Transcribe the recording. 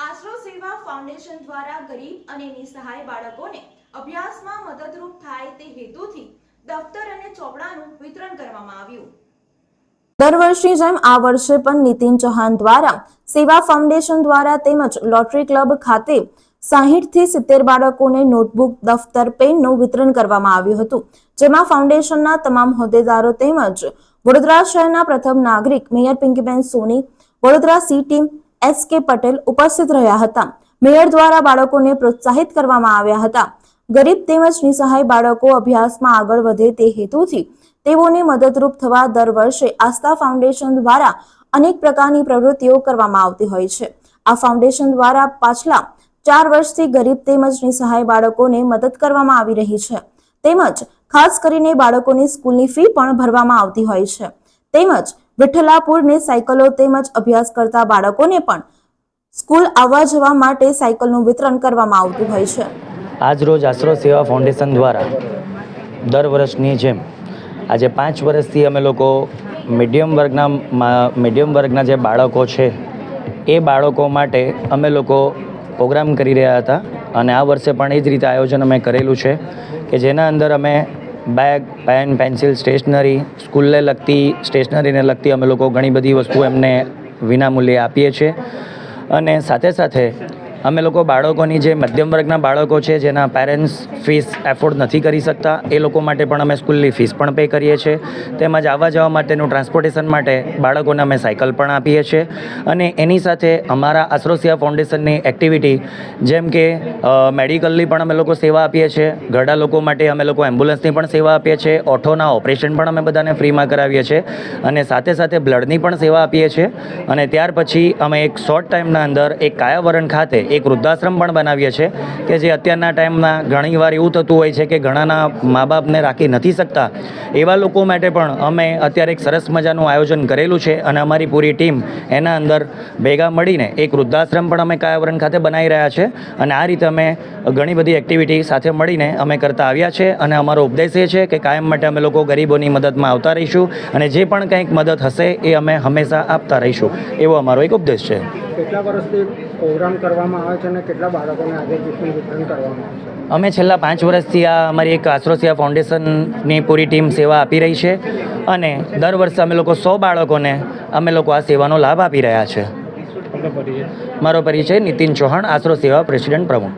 આશરો સેવા ફાઉન્ડેશન દ્વારા ગરીબ અને નિસહાય બાળકોને અભ્યાસમાં મદદરૂપ થાય તે હેતુથી દફતર અને ચોપડાનું વિતરણ કરવામાં આવ્યું। દર વર્ષની જેમ આ વર્ષે પણ નીતિન ચૌહાણ દ્વારા સેવા ફાઉન્ડેશન દ્વારા તેમજ લોટરી ક્લબ ખાતે 60 થી 70 બાળકોને નોટબુક, દફતર, પેનનું વિતરણ કરવામાં આવ્યું હતું, જેમાં ફાઉન્ડેશનના તમામ હોદ્દેદારો તેમજ વડોદરા શહેરના પ્રથમ નાગરિક મેયર પિંકીબેન સોની, વડોદરા સી ટીમ એસ.કે. પટેલ ઉપસ્થિત રહ્યા હતા। મેયર દ્વારા બાળકોને પ્રોત્સાહિત કરવામાં આવ્યા હતા। ગરીબ તેમજ નિસહાય બાળકો અભ્યાસમાં આગળ વધે તે હેતુથી તેઓને મદદરૂપ થવા દર વર્ષે આસ્થા ફાઉન્ડેશન દ્વારા અનેક પ્રકારની પ્રવૃત્તિઓ કરવામાં આવતી હોય છે। આ ફાઉન્ડેશન દ્વારા પાછલા 4 વર્ષથી ગરીબ તેમજ નિસહાય બાળકોને મદદ કરવામાં આવી રહી છે, તેમજ ખાસ કરીને બાળકોની સ્કૂલની ફી પણ ભરવામાં આવતી હોય છે, તેમજ વિઠ્ઠલાપુરને સાયકલો તેમજ અભ્યાસ કરતા બાળકોને પણ સ્કૂલ આવવા જવા માટે સાયકલનું વિતરણ કરવામાં આવતું હોય છે। આજ રોજ આશરો સેવા ફાઉન્ડેશન દ્વારા દર વર્ષની જેમ આજે 5 વર્ષથી અમે લોકો મીડિયમ વર્ગના જે બાળકો છે એ બાળકો માટે અમે લોકો પ્રોગ્રામ કરી રહ્યા હતા અને આ વર્ષે પણ એ જ રીતે આયોજન અમે કરેલું છે કે જેના અંદર અમે બેગ, પેન, પેન્સિલ, સ્ટેશનરી, સ્કૂલને લગતી સ્ટેશનરીને લગતી અમે લોકો ઘણી બધી વસ્તુઓ એમને વિનામૂલ્યે આપીએ છીએ અને સાથે સાથે અમે લોકો બાળકોની જે મધ્યમ વર્ગના બાળકો છે જેના પેરેન્ટ્સ ફીસ એફોર્ડ નથી કરી શકતા એ લોકો માટે પણ અમે સ્કૂલની ફીસ પણ પે કરીએ છીએ, તેમજ આવવા જવા માટેનું ટ્રાન્સપોર્ટેશન માટે બાળકોને અમે સાયકલ પણ આપીએ છીએ અને એની સાથે અમારા આશરો સેવા ફાઉન્ડેશનની એક્ટિવિટી જેમ કે મેડિકલની પણ અમે લોકો સેવા આપીએ છીએ, ઘરડા લોકો માટે અમે લોકો એમ્બ્યુલન્સની પણ સેવા આપીએ છીએ, ઓઠોના ઓપરેશન પણ અમે બધાને ફ્રીમાં કરાવીએ છીએ અને સાથે સાથે બ્લડની પણ સેવા આપીએ છીએ અને ત્યાર પછી અમે એક શોર્ટ ટાઈમના અંદર એક કાયાવરણ ખાતે એક વૃદ્ધાશ્રમ પણ બનાવીએ છીએ કે જે અત્યારના ટાઈમમાં ઘણીવાર એવું થતું હોય છે કે ઘણાના મા બાપને રાખી નથી શકતા, એવા લોકો માટે પણ અમે અત્યારે એક સરસ મજાનું આયોજન કરેલું છે અને અમારી પૂરી ટીમ એના અંદર ભેગા મળીને એક વૃદ્ધાશ્રમ પણ અમે કાયાવરણ ખાતે બનાવી રહ્યા છે અને આ રીતે અમે ઘણી બધી એક્ટિવિટી સાથે મળીને અમે કરતા આવ્યા છે અને અમારો ઉપદેશ એ છે કે કાયમ માટે અમે લોકો ગરીબોની મદદમાં આવતા રહીશું અને જે પણ કંઈક મદદ હશે એ અમે હંમેશા આપતા રહીશું, એવો અમારો એક ઉપદેશ છે। કેટલા વર્ષથી પ્રોગ્રામ કરવામાં આવે છે અને કેટલા બાળકોને આજે ગિફ્ટનું વિતરણ કરવામાં આવે છે? અમે છેલ્લા 5 વર્ષથી આ અમારી એક આશરો સેવા ફાઉન્ડેશનની પૂરી ટીમ સેવા આપી રહી છે અને દર વર્ષે અમે લોકો 100 બાળકોને અમે લોકો આ સેવાનો લાભ આપી રહ્યા છે। મારો પરિચય નીતિન ચૌહાણ, આશરો સેવા પ્રેસિડેન્ટ પ્રમુખ।